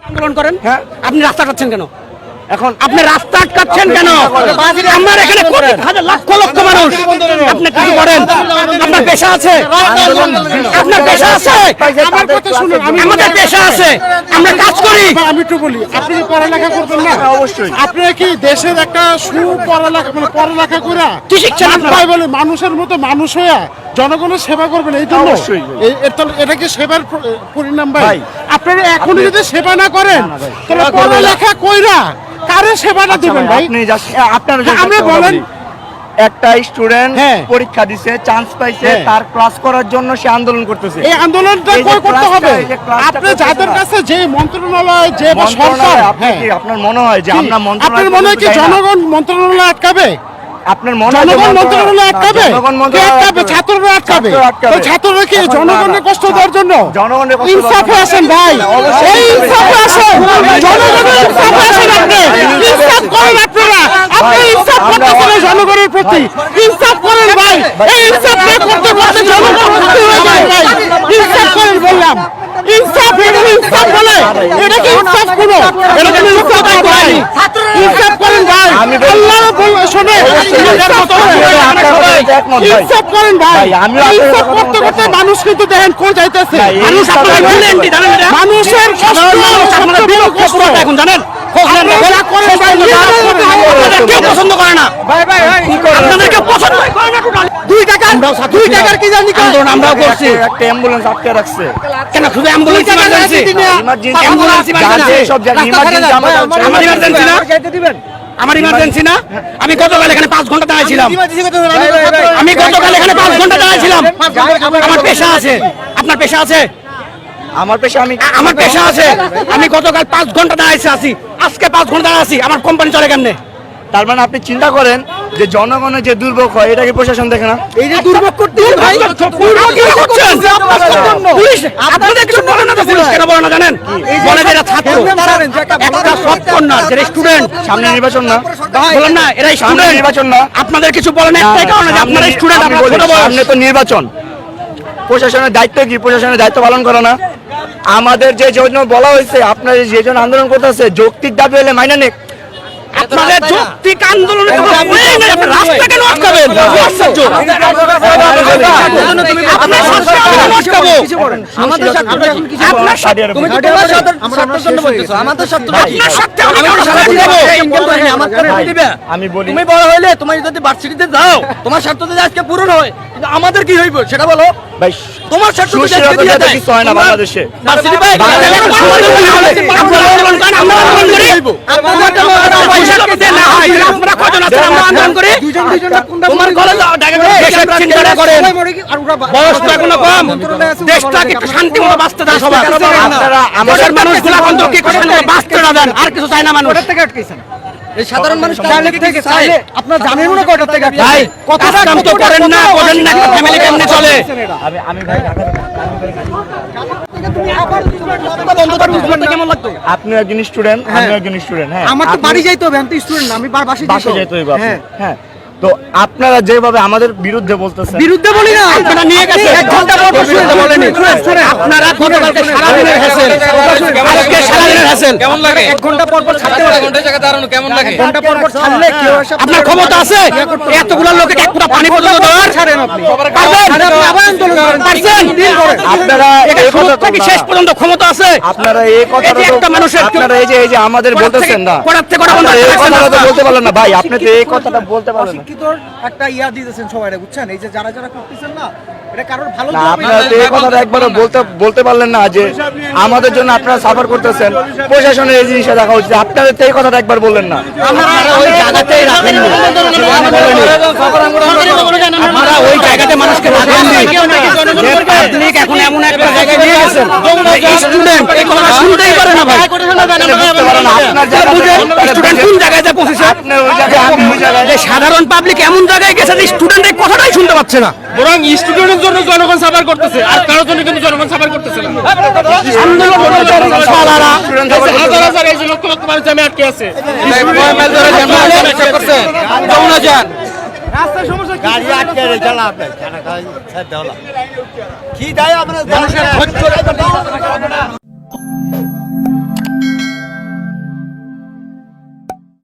আন্দোলন করেন? হ্যাঁ। আপনি রাস্তা আটকাচ্ছেন কেন? এখন আপনি রাস্তা আটকাচ্ছেন কেন? আমার এখানে কোটি হাজার লক্ষ লক্ষ মানুষ, আপনি কি করেন? আপনার পেশা আছে, আপনার পেশা আছে, আমার কথা শুনুন, আমাদের পেশা আছে, আমরা কাজ করি। আমি একটু বলি, আপনি কি পড়ালেখা করবেন না? অবশ্যই। আপনারা কি দেশের একটা সুপড়ালেখা মানে পড়ালেখা করে কি শিখছেন আপনারা? তাই বলে মানুষের মতো মানুষ হয়ে জনগণের সেবা করবেন, এই জন্য অবশ্যই। এটা কি সেবার পরিণাম ভাই? ভাই, আপনারা এখনো যদি সেবা না করেন তাহলে পড়ালেখা কইরা কারে সেবাটা দিবেন ভাই? আপনি আপনার আপনি বলেন। একটা স্টুডেন্ট হ্যাঁ। পরীক্ষা দিছে, চান্স পাইছে, হ্যাঁ। তার ক্লাস করার জন্য সে আন্দোলন করতেছে। এই আন্দোলনটা এই যে কই করতে হবে? এই যে ক্লাসটা আপনি করতেছে যাদের না। কাছে যে মন্ত্রণালয় যে বা সরকার, মন্ত্রণালয়, আপনি হ্যাঁ, কি আপনার মনে হয় যে কি? আমরা মন্ত্রণালয় আপনার মনে হয় কি পর্যন্ত যাই না? জনগণ মন্ত্রণালয় আটকাবে? আপনার মনে হয় যে জনগণ মন্ত্রণালয় আটকাবে? জনগণ কে মন্ত্রণালয় আটকাবে? ছাত্ররা আটকাবে? ছাত্ররা আটকাবে। তো ছাত্ররা কি এখন জনগণের না, কষ্ট দেওয়ার জন্য? জনগণের কষ্ট ইনসাফে দেওয়ার আসেন ভাই, অবশ্যই। এই ইনসাফে আসেন, জনগণের ইনসাফে আসেন আপনি। ইনসাফ করেন আপনারা, আপনি ইনসাফ করতেছেন এই জনগণের প্রতি। ইনসাফ করেন ভাই, এই ইনসাফ না করতে করতে জনগণ মুক্তি হয়ে যায় ভাই। ইনসাফ করেন বললাম, ইনসাফ, এটা ইনসাফ বলে? এটা কি ইনসাফ কোনো? এটা কোনো ইনসাফ ভাই? ইনসাফ করেন ভাই, আল্লাহ শোনে, ইনসাফ করেন ভাই। ইনসাফ করতে করতে মানুষ কিন্তু দেখেন কোন যাইতেছে। মানুষ আপনারা ভুলেন কি জানেন এটা? মানুষের কষ্ট, আপনারা সবচেয়ে বড় বিরক্ত কষ্ট। করতে এখন জানেন? আপনারা করেন ভাই, আপনাদের কেউ পছন্দ করে না, আপনাদের কেউ পছন্দ করে না টোটাল। 2 টাকার কি জানি আন্দোলন আমরাও করছি। একটা অ্যাম্বুলেন্স আটকে রাখছে। কেন শুধু ambulance emergency? Emergency ambulance emergency, সব জায়গায় ইমার্জেন্সি আমার ইমার্জেন্সি না, আমার ইমার্জেন্সি না। আমি গতকাল এখানে 5 ঘন্টা দাঁড়িয়েছিলাম, আমি গতকাল এখানে 5 ঘন্টা দাঁড়িয়েছিলাম। আমার পেশা আছে, আপনার পেশা আছে? আমার পেশা আমার পেশা আছে। আমি গতকাল 5 ঘন্টা দাঁড়িয়েছি আছি, আজকে 5 ঘন্টা দাঁড়িয়ে আছি। আমার কোম্পানি চলে কেমনে? তার মানে আপনি চিন্তা করেন যে জনগণের যে দুর্ভোগ হয় এটা কি প্রশাসন দেখে না? এই যে দুর্ভোগ করতে ভাই, পুলিশ আপনাদের কিছু বলে না তো? পুলিশ কেন বলে না জানেন? বলে যে এরা ছাত্র, একটা সব কন্যা যে স্টুডেন্ট। সামনে নির্বাচন না, বলেন না এরা সামনে স্টুডেন্ট, নির্বাচন না। আপনাদের কিছু বলেন একটাই কারণে যে আপনারা স্টুডেন্ট, আমি আপনারা বলি, ছোট বয়স। সামনে তো নির্বাচন, প্রশাসনের দায়িত্ব কি? প্রশাসনের দায়িত্ব পালন করে না। আমাদের যে জন্য বলা হয়েছে, আপনারা যে জন্য আন্দোলন করতেছে, যৌক্তিক দাবি হলে মাইনে নেক। আপনাদের যৌক্তিক আন্দোলনে কোনো হয়েই নাই, আপনি রাস্তা কেন আটকাবেন? আশ্চর্য। আপনার সাথে আমরা আটকাবো? আমাদের সাথে আপনার সাথে তুমি কি তোমার সাথে স্বার্থের জন্য বলতেছো? আমাদের স্বার্থ আপনার সাথে আমি কেন সাথে দেব? আমার করে দিবে। আমি বলি তুমি বড় হইলে তুমি যদি ভার্সিটিতে যাও, তোমার স্বার্থ যদি আজকে পূরণ হয়, কিন্তু আমাদের কি হইব সেটা বলো। ভাই, তোমার স্বার্থ যদি আজকে সুশীলতা দিয়ে যাতে দেয়, কিছু হয় না বাংলাদেশে। ভার্সিটি ভাই আমরা আন্দোলন করেন, আমরা আন্দোলন করি। আমরা কজন আছেন আমরা আন্দোলন করি? তোমার কলেজ ঢাকা দেশের চিন্তা করেন, বয়স তো এখনো কম, দেশটাকে একটু শান্তি মতো বাঁচতে দেন সবাই। আপনারা দেশের মানুষগুলা কিন্তু কি শান্তি মতো বাঁচতে না দেন, আর কিছু চায় না মানুষ। এই সাধারণ মানুষ থেকে চাইলে আপনার জানেন না কয়টা থেকে ভাই কথা কাম তো করেন না, করেন না, ফ্যামিলি কেমনে চলে? আমি ভাই কেমন লাগতো? আপনি একজন স্টুডেন্ট, আমি একজন স্টুডেন্ট। হ্যাঁ, আমার তো আপনি- বাড়ি যাইতে হবে, আমি তো স্টুডেন্ট না, আমি বাসে যেতে হইব আপনি। হ্যাঁ, তো আপনারা যেভাবে আমাদের বিরুদ্ধে বলতেছেন, বিরুদ্ধে বলি না, আপনারা নিয়ে গেছে 1 ঘন্টা পর শুনতে বলেনি। আপনারা গতকালকে সারাদিনের হ্যাসেল, আজকে সারাদিনের হ্যাসেল। কেমন লাগে? 1 ঘন্টা পর পর ছাড়তে আধা পারে। ঘন্টা জায়গা দাঁড়ানো কেমন লাগে? ঘন্টা পর পর ছাড়লে কেউ এসে আপনার ক্ষমতা আছে এতগুলো লোকে এক ফুটা পানি পর্যন্ত দেওয়ার? ছাড়েন আপনি। পারবেন? আপনি আবার আন্দোলন করেন, পারছেন? আপনারা এটা এই শুরু কথা থেকে শেষ পর্যন্ত ক্ষমতা আছে। আপনারা এই কথাটা এটি একটা তো মানুষের আপনারা এই যে আমাদের বলতেছেন না, করার থেকে করা বন্ধ আপনারা এই করতে কথাটা তো পারছেন না। বলতে পারলেন না ভাই, আপনি তো এই কথাটা বলতে পারলেন না। অশিক্ষিতর একটা ইয়া দিতেছেন সবাই, বুঝছেন? এই যে যারা যারা করতেছেন না, এটা কারোর ভালো না, আপনারা তো এই কথাটা একবারও বলতে পারলেন না যে আমাদের জন্য আপনারা সাফার করতেছেন, প্রশাসনের এই জিনিসটা দেখা উচিত। আপনাদের তো এই কথাটা একবার বললেন না। আপনারা ওই জায়গাতেই রাখেননি, আপনারা ওই জায়গাতে মানুষকে রাখেননি। যে পাবলিক এখন এমন একটা জায়গায় নিয়ে গেছেন, স্টুডেন্ট এই কথা শুনতেই পারে না ভাই। বুঝতে পারেন না, আপনার জায়গা থেকে স্টুডেন্ট কোন জায়গায় যা পৌঁছেছে, আপনার ওই জায়গায়, আমি ওই জায়গায়। যে সাধারণ পাবলিক এমন জায়গায় গেছে যে স্টুডেন্ট এই কথাটাই শুনতে পাচ্ছে না। বরং স্টুডেন্টের জন্য জনগণ সাফার করতেছে, আর কারোর জন্য কিন্তু জনগণ সাফার করতেছে না। আন্দোলন সালারা হাজার হাজার এই যে লক্ষ লক্ষ মানুষ জামে আটকে আছে। যমুনা যান গাড়ি আটকে চালা আপনি কি দেয় আপনার